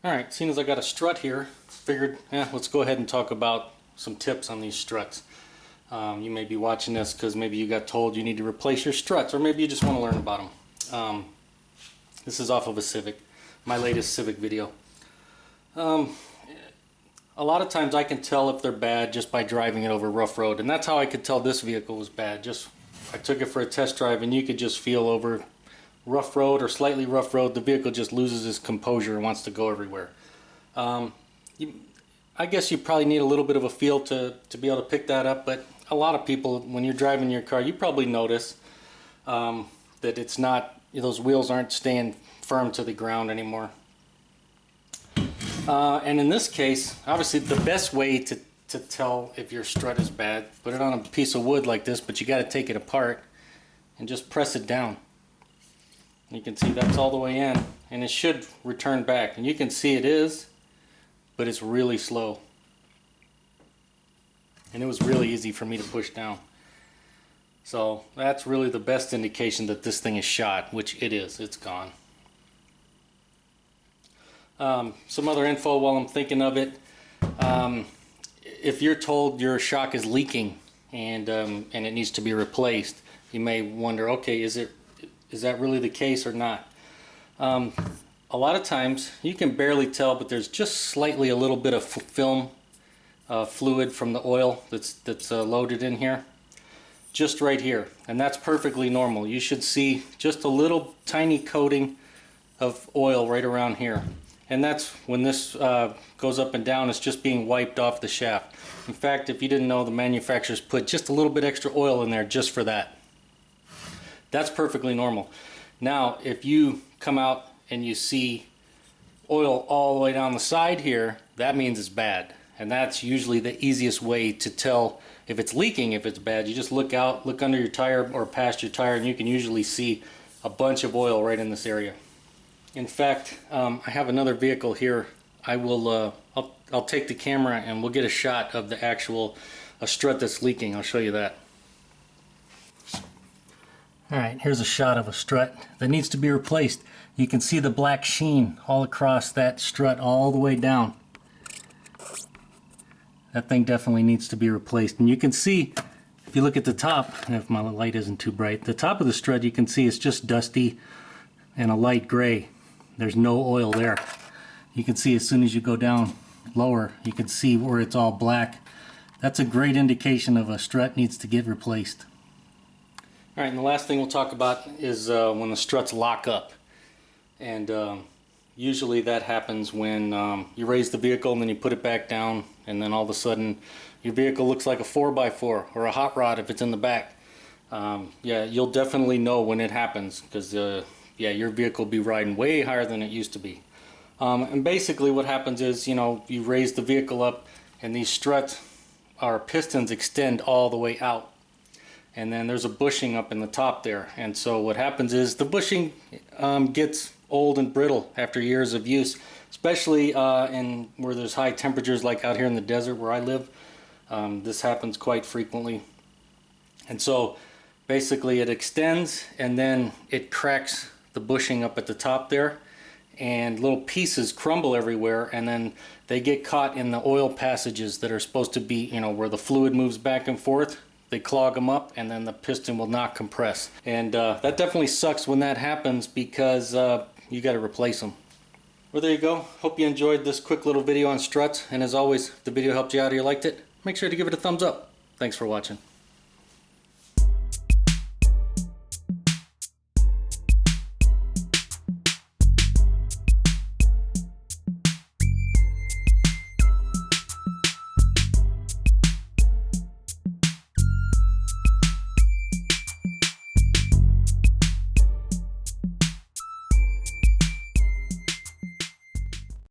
Alright, seeing as I got a strut here, figured, let's go ahead and talk about some tips on these struts. You may be watching this because maybe you got told you need to replace your struts, or maybe you just want to learn about them. This is off of a Civic, my latest Civic video. A lot of times I can tell if they're bad just by driving it over rough road, and that's how I could tell this vehicle was bad. I took it for a test drive and you could just feel over rough road or slightly rough road, the vehicle just loses its composure and wants to go everywhere. I guess you probably need a little bit of a feel to be able to pick that up, but a lot of people, when you're driving your car, you probably notice that it's not, those wheels aren't staying firm to the ground anymore. And in this case, obviously the best way to tell if your strut is bad, put it on a piece of wood like this, but you got to take it apart and just press it down. You can see that's all the way in, and it should return back, and you can see it is, but it's really slow, and it was really easy for me to push down. So that's really the best indication that this thing is shot, which it is. It's gone. Some other info while I'm thinking of it. If you're told your shock is leaking and it needs to be replaced, you may wonder, okay, is that really the case or not? A lot of times you can barely tell, but there's just slightly a little bit of film fluid from the oil that's loaded in here, just right here, and that's perfectly normal. You should see just a little tiny coating of oil right around here, and that's when this goes up and down. It's just being wiped off the shaft. In fact, if you didn't know, the manufacturers put just a little bit extra oil in there just for that. That's perfectly normal. Now, if you come out and you see oil all the way down the side here, that means it's bad. And that's usually the easiest way to tell if it's leaking, if it's bad. You just look out, look under your tire or past your tire, and you can usually see a bunch of oil right in this area. In fact, I have another vehicle here. I'll take the camera and we'll get a shot of the actual strut that's leaking. I'll show you that. Alright, here's a shot of a strut that needs to be replaced. You can see the black sheen all across that strut all the way down. That thing definitely needs to be replaced. And you can see, if you look at the top, and if my light isn't too bright, the top of the strut you can see it's just dusty and a light gray. There's no oil there. You can see as soon as you go down lower, you can see where it's all black. That's a great indication of a strut needs to get replaced. Alright, and the last thing we'll talk about is when the struts lock up. And usually that happens when you raise the vehicle and then you put it back down, and then all of a sudden your vehicle looks like a 4x4 or a hot rod if it's in the back. Yeah, you'll definitely know when it happens, because yeah, your vehicle will be riding way higher than it used to be. And basically what happens is, you raise the vehicle up and these struts, our pistons extend all the way out. And then there's a bushing up in the top there. And so what happens is the bushing gets old and brittle after years of use, especially in where there's high temperatures like out here in the desert where I live. This happens quite frequently. And so basically it extends and then it cracks the bushing up at the top there, and little pieces crumble everywhere, and then they get caught in the oil passages that are supposed to be, where the fluid moves back and forth. They clog them up, and then the piston will not compress. And that definitely sucks when that happens, because you got to replace them. Well, there you go. Hope you enjoyed this quick little video on struts. And as always, if the video helped you out or you liked it, make sure to give it a thumbs up. Thanks for watching.